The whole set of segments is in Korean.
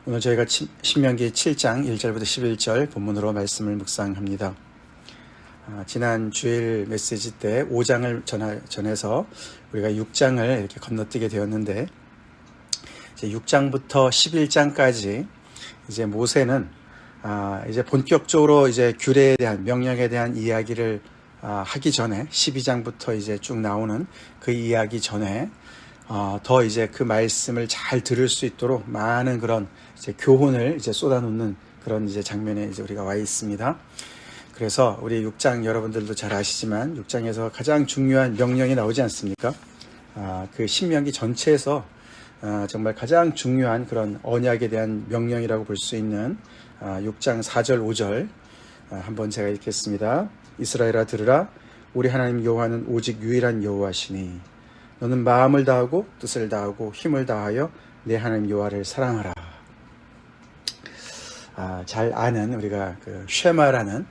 오늘 저희가 신명기 7장 1절부터 11절 본문으로 말씀을 묵상합니다. 지난 주일 메시지 때 5장을 전해서 우리가 6장을 이렇게 건너뛰게 되었는데, 이제 6장부터 11장까지 이제 모세는 이제 본격적으로 이제 규례에 대한, 명령에 대한 이야기를 하기 전에 12장부터 이제 쭉 나오는 그 이야기 전에 더 이제 그 말씀을 잘 들을 수 있도록 많은 그런 이제 교훈을 이제 쏟아놓는 그런 이제 장면에 이제 우리가 와 있습니다. 그래서 우리 6장 여러분들도 잘 아시지만 6장에서 가장 중요한 명령이 나오지 않습니까? 그 신명기 전체에서 정말 가장 중요한 그런 언약에 대한 명령이라고 볼 수 있는 6장 4절 5절 한번 제가 읽겠습니다. 이스라엘아 들으라, 우리 하나님 여호와는 오직 유일한 여호와시니 너는 마음을 다하고 뜻을 다하고 힘을 다하여 내 하나님 여호와를 사랑하라. 잘 아는 우리가 그 쉐마라는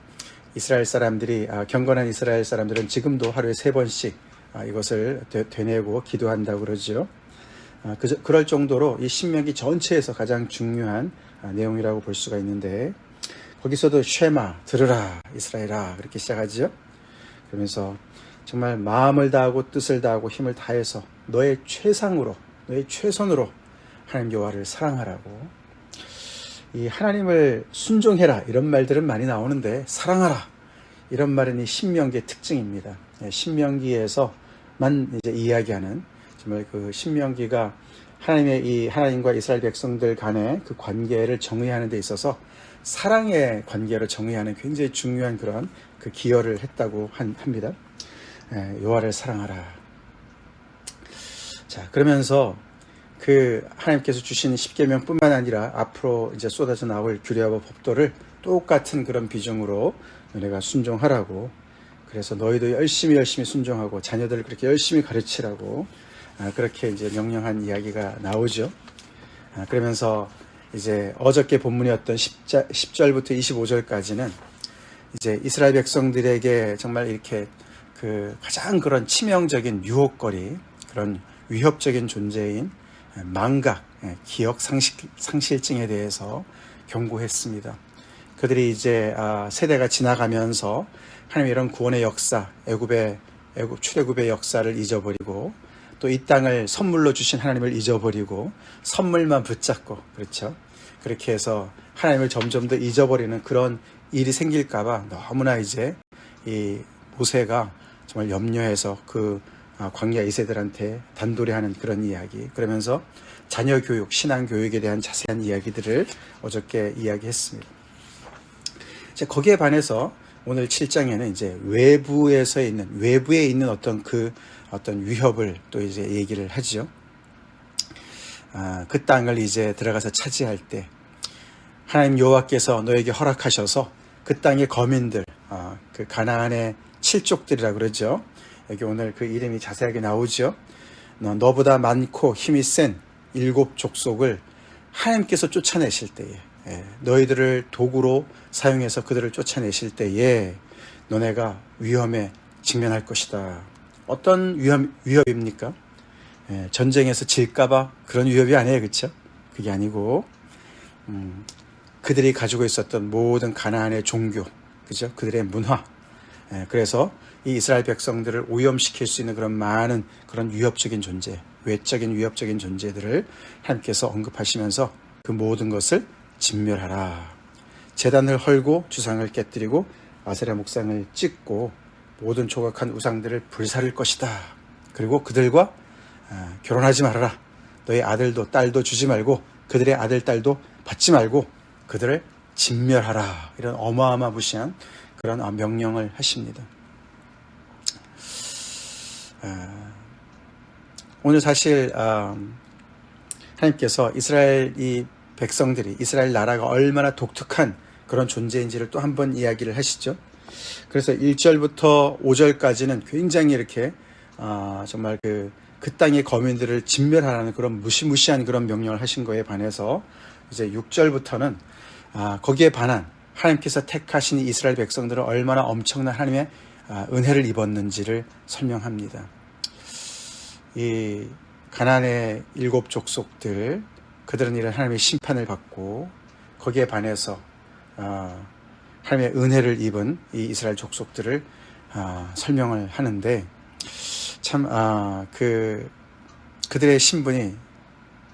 이스라엘 사람들이, 경건한 이스라엘 사람들은 지금도 하루에 3번씩 이것을 되뇌고 기도한다고 그러죠. 그럴 정도로 이 신명기 전체에서 가장 중요한 내용이라고 볼 수가 있는데, 거기서도 쉐마, 들으라 이스라엘아 그렇게 시작하죠. 그러면서 정말 마음을 다하고 뜻을 다하고 힘을 다해서 너의 최상으로, 너의 최선으로 하나님 여호와를 사랑하라고. 이 하나님을 순종해라 이런 말들은 많이 나오는데, 사랑하라 이런 말은 이 신명기의 특징입니다. 신명기에서만 이제 이야기하는, 정말 그 신명기가 하나님과 이스라엘 백성들 간의 그 관계를 정의하는 데 있어서 사랑의 관계를 정의하는 굉장히 중요한 그런 그 기여를 했다고 합니다. 여호와를 사랑하라. 자, 그러면서 그 하나님께서 주신 십계명뿐만 아니라 앞으로 이제 쏟아져 나올 규례와 법도를 똑같은 그런 비중으로 너네가 순종하라고. 그래서 너희도 열심히 순종하고 자녀들을 그렇게 열심히 가르치라고, 그렇게 이제 명령한 이야기가 나오죠. 그러면서 이제 어저께 본문이었던 10절부터 25절까지는 이제 이스라엘 백성들에게 정말 이렇게 그 가장 그런 치명적인 유혹거리, 그런 위협적인 존재인 망각, 기억 상실증에 대해서 경고했습니다. 그들이 이제 세대가 지나가면서 하나님의 이런 구원의 역사, 출애굽의 역사를 잊어버리고, 또 이 땅을 선물로 주신 하나님을 잊어버리고 선물만 붙잡고, 그렇죠? 그렇게 해서 하나님을 점점 더 잊어버리는 그런 일이 생길까봐 너무나 이제 이 모세가 정말 염려해서 그 광야 2세들한테 단도리하는 그런 이야기, 그러면서 자녀 교육, 신앙 교육에 대한 자세한 이야기들을 어저께 이야기했습니다. 이제 거기에 반해서 오늘 7장에는 이제 외부에 있는 어떤 위협을 또 이제 얘기를 하죠. 그 땅을 이제 들어가서 차지할 때 하나님 여호와께서 너에게 허락하셔서 그 땅의 거민들, 그 가나안의 칠족들이라 그러죠. 여기 오늘 그 이름이 자세하게 나오죠. 너보다 많고 힘이 센 7족속을 하나님께서 쫓아내실 때에, 너희들을 도구로 사용해서 그들을 쫓아내실 때에 너네가 위험에 직면할 것이다. 어떤 위협입니까? 전쟁에서 질까봐 그런 위협이 아니에요, 그렇죠? 그게 아니고 그들이 가지고 있었던 모든 가나안의 종교, 그죠? 그들의 문화, 그래서 이 이스라엘 백성들을 오염시킬 수 있는 그런 많은 그런 위협적인 존재, 외적인 위협적인 존재들을 하나님께서 언급하시면서 그 모든 것을 진멸하라. 제단을 헐고 주상을 깨뜨리고 아세라 목상을 찍고 모든 조각한 우상들을 불사를 것이다. 그리고 그들과 결혼하지 말아라. 너희 아들도 딸도 주지 말고 그들의 아들 딸도 받지 말고 그들을 진멸하라. 이런 어마어마무시한 그런 명령을 하십니다. 오늘 사실 하나님께서 이스라엘 백성들이, 이스라엘 나라가 얼마나 독특한 그런 존재인지를 또 한 번 이야기를 하시죠. 그래서 1절부터 5절까지는 굉장히 이렇게 정말 그 땅의 거민들을 진멸하라는 그런 무시무시한 그런 명령을 하신 거에 반해서 이제 6절부터는 거기에 반한 하나님께서 택하신 이스라엘 백성들은 얼마나 엄청난 하나님의 은혜를 입었는지를 설명합니다. 이 가나안의 7족속들, 그들은 이런 하나님의 심판을 받고 거기에 반해서 하나님의 은혜를 입은 이 이스라엘 족속들을 설명을 하는데 참 그들의 신분이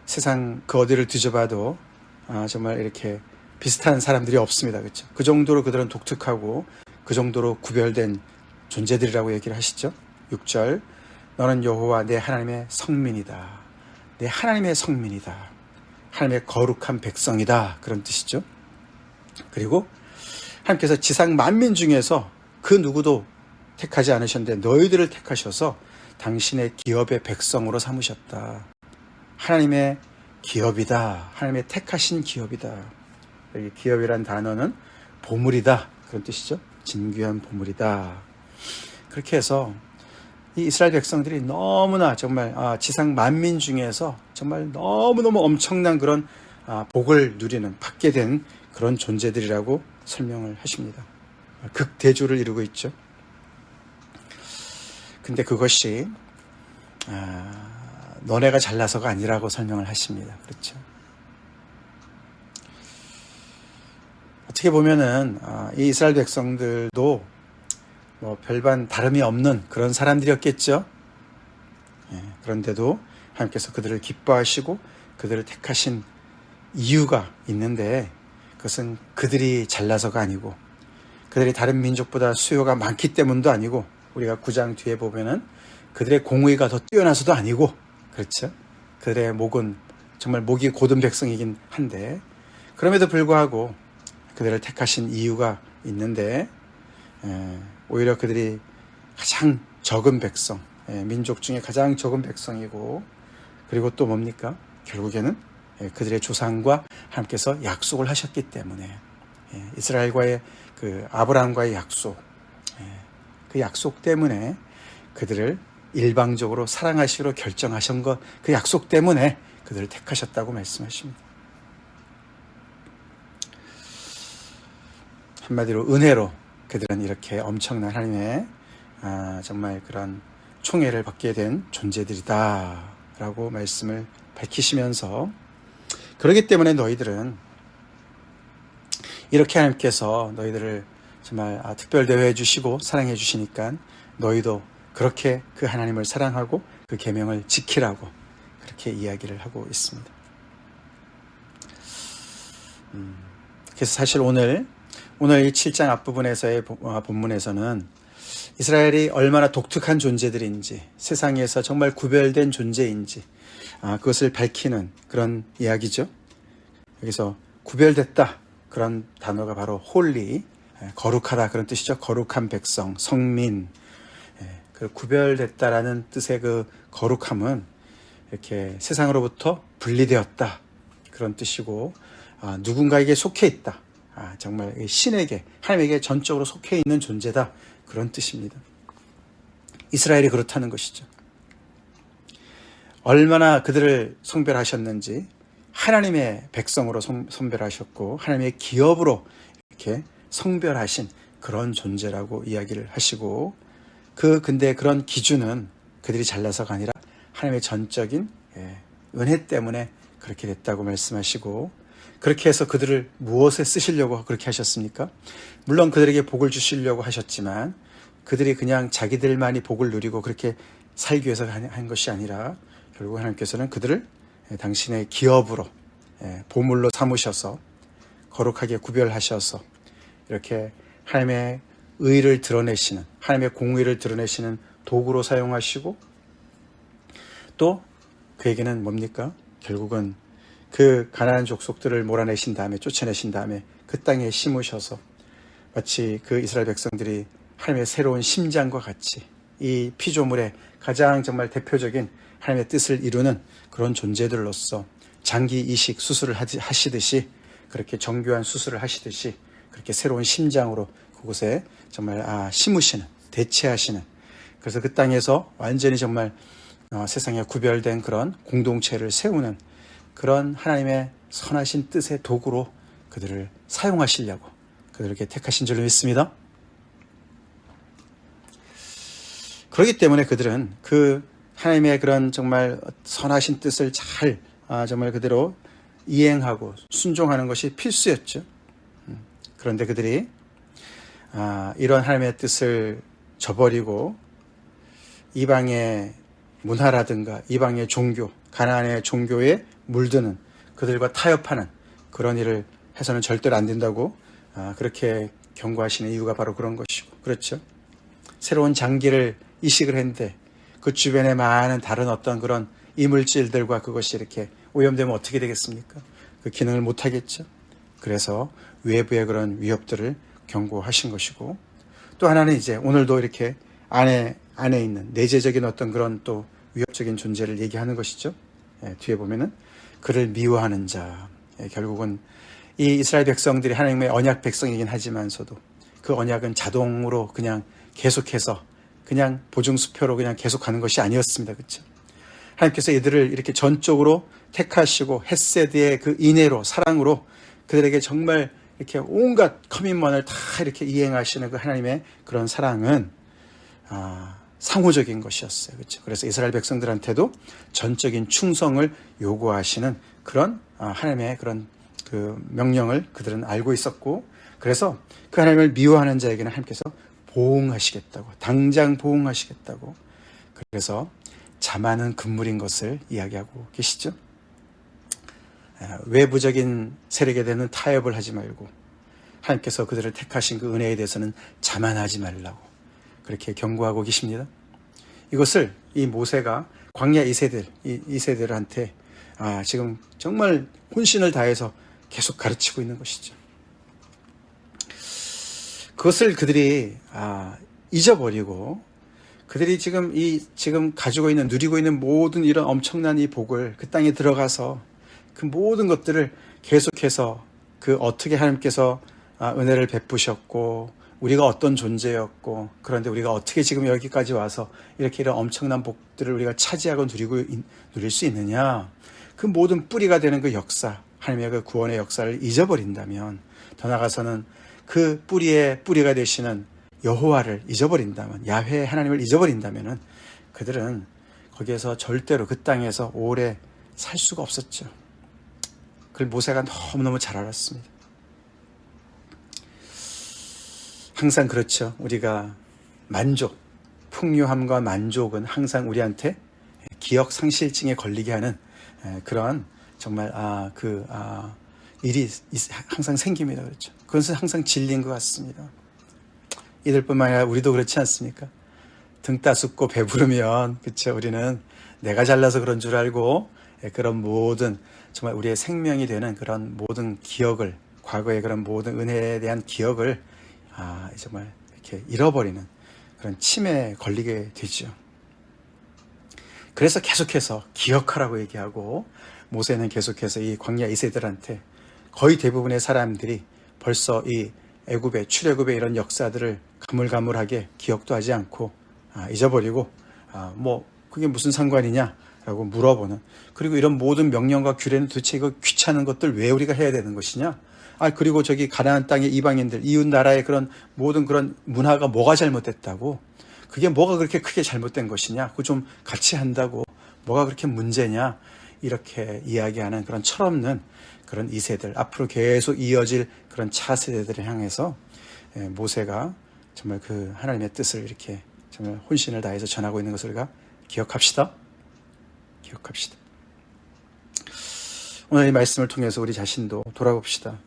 세상 그 어디를 뒤져봐도 정말 이렇게 비슷한 사람들이 없습니다. 그렇죠? 그 정도로 그들은 독특하고 그 정도로 구별된 존재들이라고 얘기를 하시죠. 6절 너는 여호와 내 하나님의 성민이다. 내 하나님의 성민이다. 하나님의 거룩한 백성이다. 그런 뜻이죠. 그리고 하나님께서 지상 만민 중에서 그 누구도 택하지 않으셨는데 너희들을 택하셔서 당신의 기업의 백성으로 삼으셨다. 하나님의 기업이다. 하나님의 택하신 기업이다. 여기 기업이란 단어는 보물이다. 그런 뜻이죠. 진귀한 보물이다. 그렇게 해서 이 이스라엘 백성들이 너무나 정말 지상 만민 중에서 정말 너무너무 엄청난 그런 복을 누리는 받게 된 그런 존재들이라고 설명을 하십니다. 극대조를 이루고 있죠. 근데 그것이 너네가 잘나서가 아니라고 설명을 하십니다. 그렇죠. 어떻게 보면은 이 이스라엘 백성들도 뭐 별반 다름이 없는 그런 사람들이었겠죠. 그런데도 하나님께서 그들을 기뻐하시고 그들을 택하신 이유가 있는데 그것은 그들이 잘나서가 아니고 그들이 다른 민족보다 수요가 많기 때문도 아니고 우리가 9장 뒤에 보면은 그들의 공의가 더 뛰어나서도 아니고 그렇죠. 그들의 목은 정말 목이 곧은 백성이긴 한데 그럼에도 불구하고 그들을 택하신 이유가 있는데 오히려 그들이 가장 적은 백성, 민족 중에 가장 적은 백성이고 그리고 또 뭡니까? 결국에는 그들의 조상과 하나님께서 약속을 하셨기 때문에 이스라엘과의 그 아브라함과의 약속, 그 약속 때문에 그들을 일방적으로 사랑하시기로 결정하신 것, 그 약속 때문에 그들을 택하셨다고 말씀하십니다. 한마디로 은혜로 그들은 이렇게 엄청난 하나님의 정말 그런 총애를 받게 된 존재들이다 라고 말씀을 밝히시면서 그렇기 때문에 너희들은 이렇게 하나님께서 너희들을 정말 특별 대우해 주시고 사랑해 주시니까 너희도 그렇게 그 하나님을 사랑하고 그 계명을 지키라고 그렇게 이야기를 하고 있습니다. 그래서 사실 오늘 이 7장 앞부분에서의 본문에서는 이스라엘이 얼마나 독특한 존재들인지 세상에서 정말 구별된 존재인지 그것을 밝히는 그런 이야기죠. 여기서 구별됐다 그런 단어가 바로 홀리, 거룩하다 그런 뜻이죠. 거룩한 백성, 성민. 그 구별됐다라는 뜻의 그 거룩함은 이렇게 세상으로부터 분리되었다 그런 뜻이고 누군가에게 속해 있다. 정말 신에게 하나님에게 전적으로 속해 있는 존재다 그런 뜻입니다. 이스라엘이 그렇다는 것이죠. 얼마나 그들을 성별하셨는지 하나님의 백성으로 성별하셨고 하나님의 기업으로 이렇게 성별하신 그런 존재라고 이야기를 하시고 근데 그런 기준은 그들이 잘나서가 아니라 하나님의 전적인 은혜 때문에 그렇게 됐다고 말씀하시고 그렇게 해서 그들을 무엇에 쓰시려고 그렇게 하셨습니까? 물론 그들에게 복을 주시려고 하셨지만 그들이 그냥 자기들만이 복을 누리고 그렇게 살기 위해서 한 것이 아니라 결국 하나님께서는 그들을 당신의 기업으로 보물로 삼으셔서 거룩하게 구별하셔서 이렇게 하나님의 의를 드러내시는 하나님의 공의를 드러내시는 도구로 사용하시고 또 그에게는 뭡니까? 결국은 그 가나안 족속들을 몰아내신 다음에 쫓아내신 다음에 그 땅에 심으셔서 마치 그 이스라엘 백성들이 하나님의 새로운 심장과 같이 이 피조물의 가장 정말 대표적인 하나님의 뜻을 이루는 그런 존재들로서 장기 이식 수술을 하시듯이 그렇게 정교한 수술을 하시듯이 그렇게 새로운 심장으로 그곳에 정말 심으시는 대체하시는 그래서 그 땅에서 완전히 정말 세상에 구별된 그런 공동체를 세우는 그런 하나님의 선하신 뜻의 도구로 그들을 사용하시려고 그들에게 택하신 줄로 믿습니다. 그렇기 때문에 그들은 그 하나님의 그런 정말 선하신 뜻을 잘 정말 그대로 이행하고 순종하는 것이 필수였죠. 그런데 그들이 이런 하나님의 뜻을 저버리고 이방의 문화라든가 이방의 종교, 가나안의 종교에 물드는, 그들과 타협하는 그런 일을 해서는 절대로 안 된다고 그렇게 경고하시는 이유가 바로 그런 것이고, 그렇죠. 새로운 장기를 이식을 했는데 그 주변에 많은 다른 어떤 그런 이물질들과 그것이 이렇게 오염되면 어떻게 되겠습니까? 그 기능을 못 하겠죠. 그래서 외부의 그런 위협들을 경고하신 것이고, 또 하나는 이제 오늘도 이렇게 안에 있는 내재적인 어떤 그런 또 위협적인 존재를 얘기하는 것이죠. 뒤에 보면은 그를 미워하는 자. 결국은 이 이스라엘 백성들이 하나님의 언약 백성이긴 하지만서도 그 언약은 자동으로 그냥 계속해서 그냥 보증수표로 그냥 계속하는 것이 아니었습니다. 그렇죠? 하나님께서 이들을 이렇게 전적으로 택하시고 헤세드의 그 인애로, 사랑으로 그들에게 정말 이렇게 온갖 커밋먼을 다 이렇게 이행하시는 그 하나님의 그런 사랑은 상호적인 것이었어요. 그렇죠? 그래서 이스라엘 백성들한테도 전적인 충성을 요구하시는 그런 하나님의 그런 그 명령을 그들은 알고 있었고, 그래서 그 하나님을 미워하는 자에게는 하나님께서 보응하시겠다고, 당장 보응하시겠다고, 그래서 자만은 금물인 것을 이야기하고 계시죠. 외부적인 세력에 대한 타협을 하지 말고 하나님께서 그들을 택하신 그 은혜에 대해서는 자만하지 말라고 그렇게 경고하고 계십니다. 이것을 이 모세가 광야 이세들한테 지금 정말 혼신을 다해서 계속 가르치고 있는 것이죠. 그것을 그들이 잊어버리고 그들이 지금 가지고 있는, 누리고 있는 모든 이런 엄청난 이 복을, 그 땅에 들어가서 그 모든 것들을 계속해서 그 어떻게 하나님께서 은혜를 베푸셨고 우리가 어떤 존재였고, 그런데 우리가 어떻게 지금 여기까지 와서 이렇게 이런 엄청난 복들을 우리가 차지하고 누릴 수 있느냐, 그 모든 뿌리가 되는 그 역사, 하나님의 그 구원의 역사를 잊어버린다면, 더 나아가서는 그 뿌리가 되시는 여호와를 잊어버린다면, 야훼 하나님을 잊어버린다면은 그들은 거기에서 절대로 그 땅에서 오래 살 수가 없었죠. 그걸 모세가 너무너무 잘 알았습니다. 항상 그렇죠. 우리가 풍요함과 만족은 항상 우리한테 기억 상실증에 걸리게 하는 그런 정말 일이 항상 생깁니다. 그렇죠. 그것은 항상 진리인 것 같습니다. 이들뿐만 아니라 우리도 그렇지 않습니까? 등 따숩고 배부르면, 그렇죠, 우리는 내가 잘나서 그런 줄 알고 그런 모든 정말 우리의 생명이 되는 그런 모든 기억을, 과거의 그런 모든 은혜에 대한 기억을 정말 이렇게 잃어버리는 그런 치매에 걸리게 되죠. 그래서 계속해서 기억하라고 얘기하고, 모세는 계속해서 이 광야 이세들한테 거의 대부분의 사람들이 벌써 이 애굽의 출애굽의 이런 역사들을 가물가물하게 기억도 하지 않고 잊어버리고 그게 무슨 상관이냐라고 물어보는, 그리고 이런 모든 명령과 규례는 도대체 이거 귀찮은 것들 왜 우리가 해야 되는 것이냐, 그리고 저기 가나안 땅의 이방인들, 이웃 나라의 그런 모든 그런 문화가 뭐가 잘못됐다고, 그게 뭐가 그렇게 크게 잘못된 것이냐, 그거 좀 같이 한다고 뭐가 그렇게 문제냐, 이렇게 이야기하는 그런 철없는 그런 이세들, 앞으로 계속 이어질 그런 차세대들을 향해서 모세가 정말 그 하나님의 뜻을 이렇게 정말 혼신을 다해서 전하고 있는 것을 우리가 기억합시다. 오늘 이 말씀을 통해서 우리 자신도 돌아봅시다.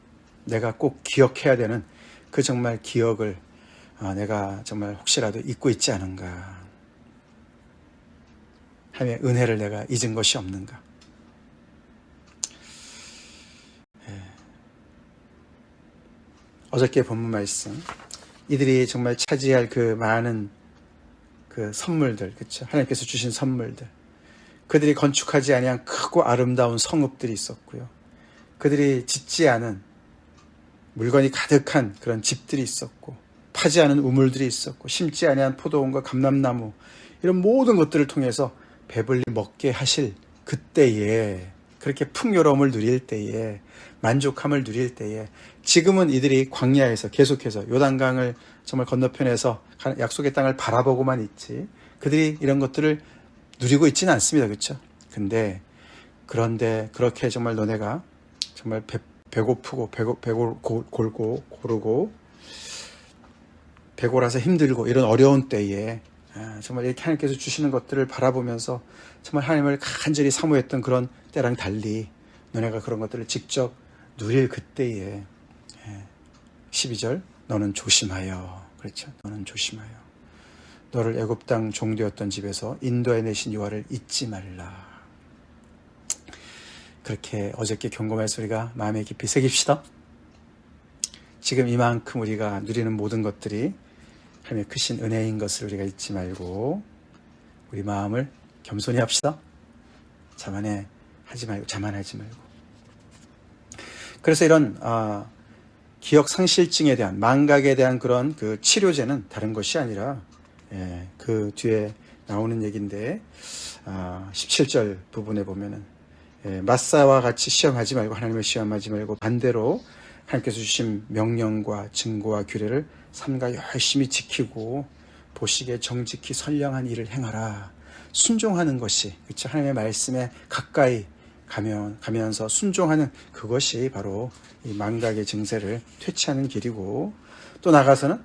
내가 꼭 기억해야 되는 그 정말 기억을 내가 정말 혹시라도 잊고 있지 않은가, 하나님의 은혜를 내가 잊은 것이 없는가. 어저께 본문 말씀, 이들이 정말 차지할 그 많은 그 선물들, 그렇죠? 하나님께서 주신 선물들, 그들이 건축하지 아니한 크고 아름다운 성읍들이 있었고요, 그들이 짓지 않은 물건이 가득한 그런 집들이 있었고, 파지 않은 우물들이 있었고, 심지 아니한 포도원과 감람나무, 이런 모든 것들을 통해서 배불리 먹게 하실 그때에, 그렇게 풍요로움을 누릴 때에, 만족함을 누릴 때에, 지금은 이들이 광야에서 계속해서 요단강을 정말 건너편에서 약속의 땅을 바라보고만 있지, 그들이 이런 것들을 누리고 있지는 않습니다. 그렇죠? 그런데 그렇게 정말 너네가 정말 배고프고 골고 고르고 배고라서 힘들고 이런 어려운 때에 정말 이렇게 하나님께서 주시는 것들을 바라보면서 정말 하나님을 간절히 사모했던 그런 때랑 달리 너네가 그런 것들을 직접 누릴 그때에 12절 너는 조심하여, 그렇죠? 너는 조심하여 너를 애굽 땅 종되었던 집에서 인도해 내신 여호와를 잊지 말라. 그렇게 어저께 경고의 소리가 마음에 깊이 새깁시다. 지금 이만큼 우리가 누리는 모든 것들이 하나님의 크신 은혜인 것을 우리가 잊지 말고 우리 마음을 겸손히 합시다. 자만하지 말고. 그래서 이런 기억 상실증에 대한, 망각에 대한 그런 그 치료제는 다른 것이 아니라 그 뒤에 나오는 얘기인데 17절 부분에 보면은 마사와 같이 시험하지 말고, 하나님을 시험하지 말고 반대로 하나님께서 주신 명령과 증거와 규례를 삼가 열심히 지키고 보시기에 정직히 선량한 일을 행하라. 순종하는 것이, 그렇죠? 하나님의 말씀에 가까이 가면서 순종하는 그것이 바로 이 망각의 증세를 퇴치하는 길이고, 더 나가서는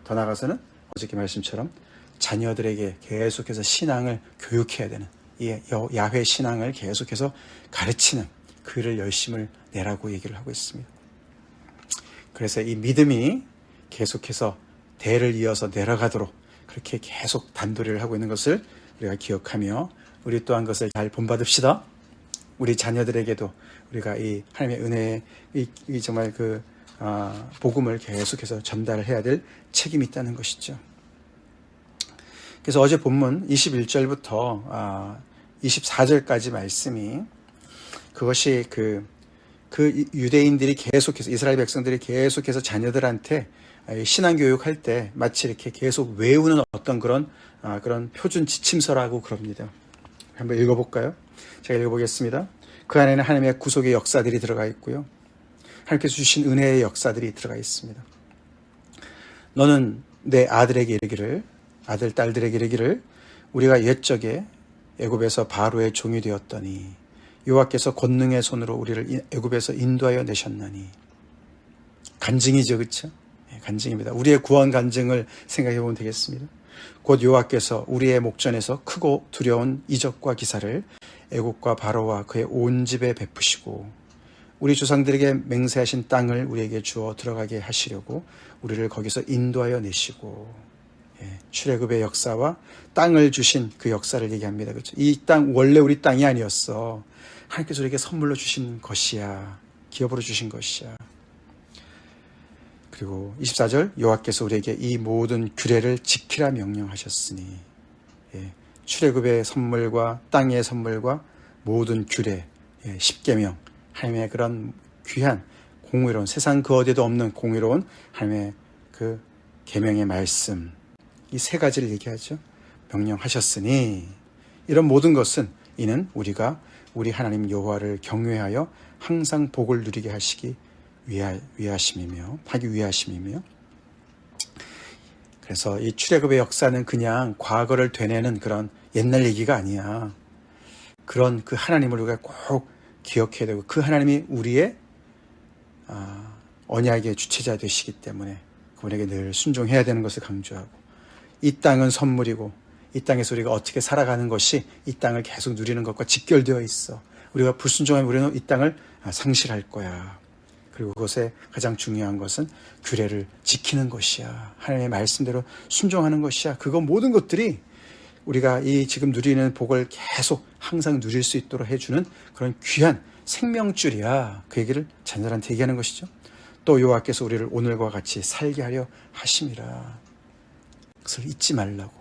어저께 말씀처럼 자녀들에게 계속해서 신앙을 교육해야 되는, 이 야훼 신앙을 계속해서 가르치는 그 일을 열심을 내라고 얘기를 하고 있습니다. 그래서 이 믿음이 계속해서 대를 이어서 내려가도록 그렇게 계속 단도리를 하고 있는 것을 우리가 기억하며 우리 또한 것을 잘 본받읍시다. 우리 자녀들에게도 우리가 이 하나님의 은혜의 이 정말 그 복음을 계속해서 전달을 해야 될 책임이 있다는 것이죠. 그래서 어제 본문 21절부터 24절까지 말씀이, 그것이 그 유대인들이 계속해서, 이스라엘 백성들이 계속해서 자녀들한테 신앙교육할 때 마치 이렇게 계속 외우는 어떤 그런 표준 지침서라고 그럽니다. 한번 읽어볼까요? 제가 읽어보겠습니다. 그 안에는 하나님의 구속의 역사들이 들어가 있고요, 하나님께서 주신 은혜의 역사들이 들어가 있습니다. 너는 내 아들에게 이르기를, 아들 딸들에게 이르기를, 우리가 옛적에 애굽에서 바로의 종이 되었더니 여호와께서 권능의 손으로 우리를 애굽에서 인도하여 내셨나니. 간증이죠, 그렇죠? 간증입니다. 우리의 구원 간증을 생각해 보면 되겠습니다. 곧 여호와께서 우리의 목전에서 크고 두려운 이적과 기사를 애국과 바로와 그의 온 집에 베푸시고 우리 조상들에게 맹세하신 땅을 우리에게 주어 들어가게 하시려고 우리를 거기서 인도하여 내시고, 출애굽의 역사와 땅을 주신 그 역사를 얘기합니다. 그렇죠? 이 땅 원래 우리 땅이 아니었어. 하나님께서 우리에게 선물로 주신 것이야. 기업으로 주신 것이야. 그리고 24절, 여호와께서 우리에게 이 모든 규례를 지키라 명령하셨으니, 출애굽의 선물과 땅의 선물과 모든 규례, 십계명, 하나님의 그런 귀한 공의로운, 세상 그 어디에도 없는 공의로운 하나님의 그 계명의 말씀, 이 세 가지를 얘기하죠. 명령하셨으니, 이런 모든 것은 이는 우리가 우리 하나님 여호와를 경외하여 항상 복을 누리게 하기 위하심이며, 그래서 이 출애굽의 역사는 그냥 과거를 되뇌는 그런 옛날 얘기가 아니야. 그런 그 하나님을 우리가 꼭 기억해야 되고, 그 하나님이 우리의 언약의 주체자 되시기 때문에 그분에게 늘 순종해야 되는 것을 강조하고, 이 땅은 선물이고 이 땅에서 우리가 어떻게 살아가는 것이 이 땅을 계속 누리는 것과 직결되어 있어. 우리가 불순종하면 우리는 이 땅을 상실할 거야. 그리고 그것에 가장 중요한 것은 규례를 지키는 것이야. 하나님의 말씀대로 순종하는 것이야. 그거 모든 것들이 우리가 이 지금 누리는 복을 계속 항상 누릴 수 있도록 해주는 그런 귀한 생명줄이야. 그 얘기를 자녀들한테 얘기하는 것이죠. 또 여호와께서 우리를 오늘과 같이 살게 하려 하심이라. 그것을 잊지 말라고.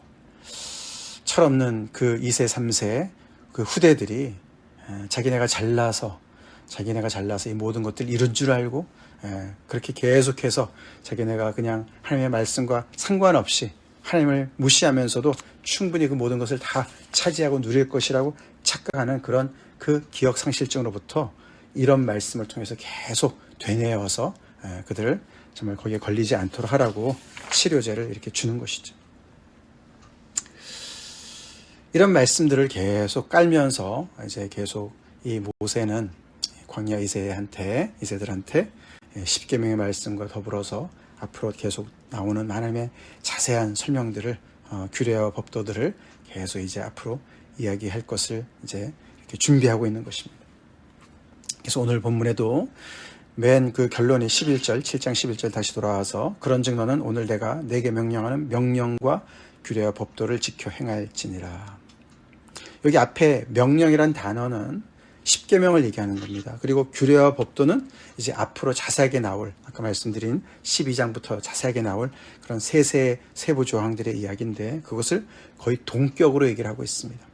철없는 그 2세, 3세 그 후대들이 자기네가 잘나서 이 모든 것들을 이룬 줄 알고 그렇게 계속해서 자기네가 그냥 하나님의 말씀과 상관없이 하나님을 무시하면서도 충분히 그 모든 것을 다 차지하고 누릴 것이라고 착각하는 그런 그 기억 상실증으로부터 이런 말씀을 통해서 계속 되뇌어서 그들을 정말 거기에 걸리지 않도록 하라고 치료제를 이렇게 주는 것이죠. 이런 말씀들을 계속 깔면서 이제 계속 이 모세는 광야 이세들한테 십계명의 말씀과 더불어서 앞으로 계속 나오는 하나님의 자세한 설명들을 규례와 법도들을 계속 이제 앞으로 이야기할 것을 이제 이렇게 준비하고 있는 것입니다. 그래서 오늘 본문에도 맨 그 결론이 7장 11절 다시 돌아와서 그런즉 너는 오늘 내가 내게 명령하는 명령과 규례와 법도를 지켜 행할지니라. 여기 앞에 명령이란 단어는 십계명을 얘기하는 겁니다. 그리고 규례와 법도는 이제 앞으로 자세하게 나올, 아까 말씀드린 12장부터 자세하게 나올 그런 세부 조항들의 이야기인데 그것을 거의 동격으로 얘기를 하고 있습니다.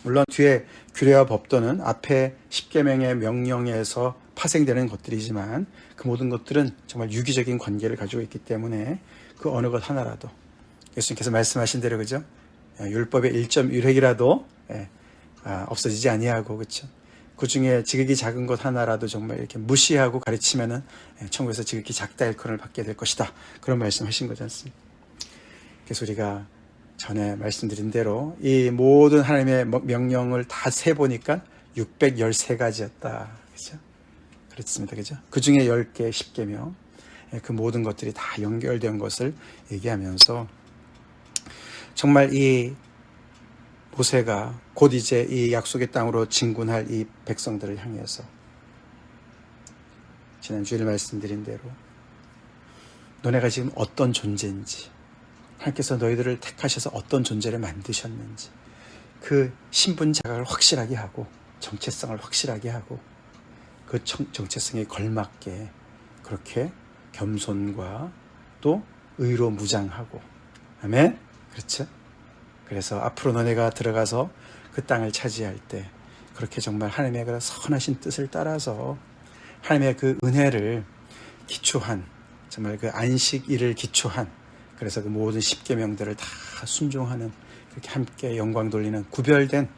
물론 뒤에 규례와 법도는 앞에 십계명의 명령에서 파생되는 것들이지만 그 모든 것들은 정말 유기적인 관계를 가지고 있기 때문에 그 어느 것 하나라도 예수님께서 말씀하신 대로 그죠? 율법의 1.1획이라도 없어지지 아니하고 그렇죠? 그 중에 지극히 작은 것 하나라도 정말 이렇게 무시하고 가르치면은 천국에서 지극히 작다 일컬음을 받게 될 것이다. 그런 말씀하신 거지 않습니까? 그래서 우리가 전에 말씀드린 대로 이 모든 하나님의 명령을 다 세보니까 613가지였다. 그렇죠? 그렇습니다. 그죠? 그 중에 10개, 10계명, 그 모든 것들이 다 연결된 것을 얘기하면서 정말 이 모세가 곧 이제 이 약속의 땅으로 진군할 이 백성들을 향해서 지난 주일 말씀드린 대로 너네가 지금 어떤 존재인지 하나님께서 너희들을 택하셔서 어떤 존재를 만드셨는지 그 신분 자각을 확실하게 하고 정체성을 확실하게 하고 그 정체성에 걸맞게 그렇게 겸손과 또 의로 무장하고 아멘? 그렇죠? 그래서 앞으로 너네가 들어가서 그 땅을 차지할 때 그렇게 정말 하나님의 그 선하신 뜻을 따라서 하나님의 그 은혜를 기초한 정말 그 안식일을 기초한 그래서 그 모든 십계명들을 다 순종하는 그렇게 함께 영광 돌리는 구별된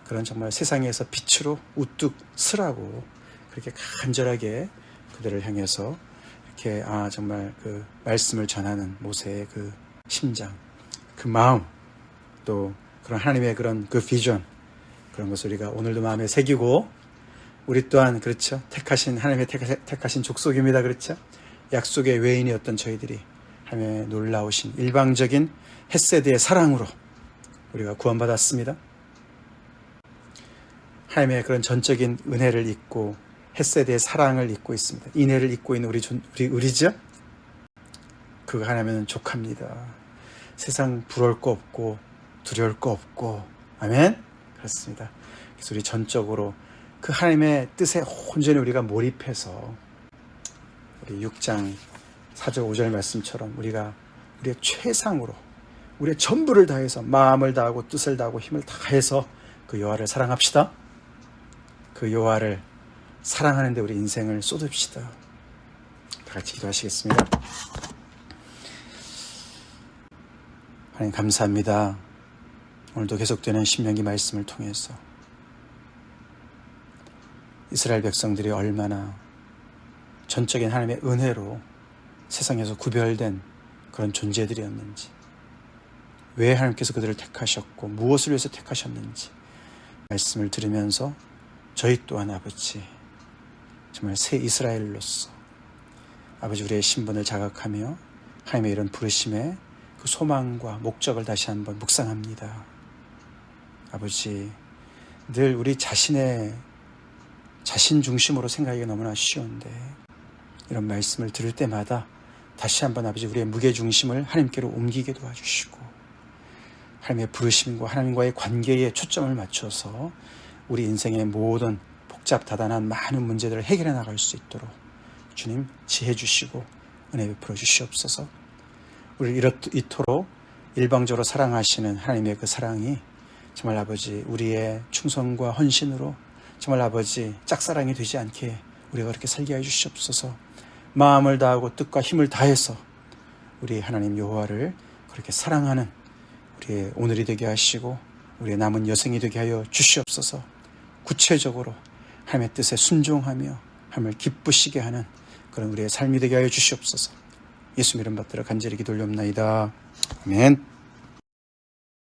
그런 정말 세상에서 빛으로 우뚝 서라고 그렇게 간절하게 그들을 향해서 이렇게 정말 그 말씀을 전하는 모세의 그 심장, 그 마음, 또 그런 하나님의 그런 그 비전 그런 것을 우리가 오늘도 마음에 새기고 우리 또한 그렇죠. 하나님의 택하신 족속입니다. 그렇죠. 약속의 외인이었던 저희들이 하나님의 놀라우신 일방적인 헷세드의 사랑으로 우리가 구원받았습니다. 하나님의 그런 전적인 은혜를 잊고 헷세드의 사랑을 잊고 있습니다. 인애를 잊고 있는 우리죠? 그거 하나님은 족합니다. 세상 부러울 거 없고 두려울 거 없고 아멘? 그렇습니다. 그래서 우리 전적으로 그 하나님의 뜻에 온전히 우리가 몰입해서 우리 6장 4절 5절 말씀처럼 우리가 우리의 최상으로 우리의 전부를 다해서 마음을 다하고 뜻을 다하고 힘을 다해서 그 여호와를 사랑합시다. 그 여호와를 사랑하는 데 우리 인생을 쏟읍시다. 다 같이 기도하시겠습니다. 하나님 감사합니다. 오늘도 계속되는 신명기 말씀을 통해서 이스라엘 백성들이 얼마나 전적인 하나님의 은혜로 세상에서 구별된 그런 존재들이었는지 왜 하나님께서 그들을 택하셨고 무엇을 위해서 택하셨는지 말씀을 들으면서 저희 또한 아버지 정말 새 이스라엘로서 아버지 우리의 신분을 자각하며 하나님의 이런 부르심에 그 소망과 목적을 다시 한번 묵상합니다. 아버지 늘 우리 자신 중심으로 생각하기가 너무나 쉬운데 이런 말씀을 들을 때마다 다시 한번 아버지 우리의 무게중심을 하나님께로 옮기게 도와주시고 하나님의 부르심과 하나님과의 관계에 초점을 맞춰서 우리 인생의 모든 복잡다단한 많은 문제들을 해결해 나갈 수 있도록 주님 지혜 주시고 은혜 베풀어 주시옵소서. 우리를 이토록 일방적으로 사랑하시는 하나님의 그 사랑이 정말 아버지 우리의 충성과 헌신으로 정말 아버지 짝사랑이 되지 않게 우리가 그렇게 살게 해 주시옵소서. 마음을 다하고 뜻과 힘을 다해서 우리 하나님 여호와를 그렇게 사랑하는 우리의 오늘이 되게 하시고 우리의 남은 여생이 되게 하여 주시옵소서. 구체적으로 하나님의 뜻에 순종하며 하나님을 기쁘시게 하는 그런 우리의 삶이 되게 하여 주시옵소서. 예수 이름 받들어 간절히 기도 올려옵나이다. 아멘.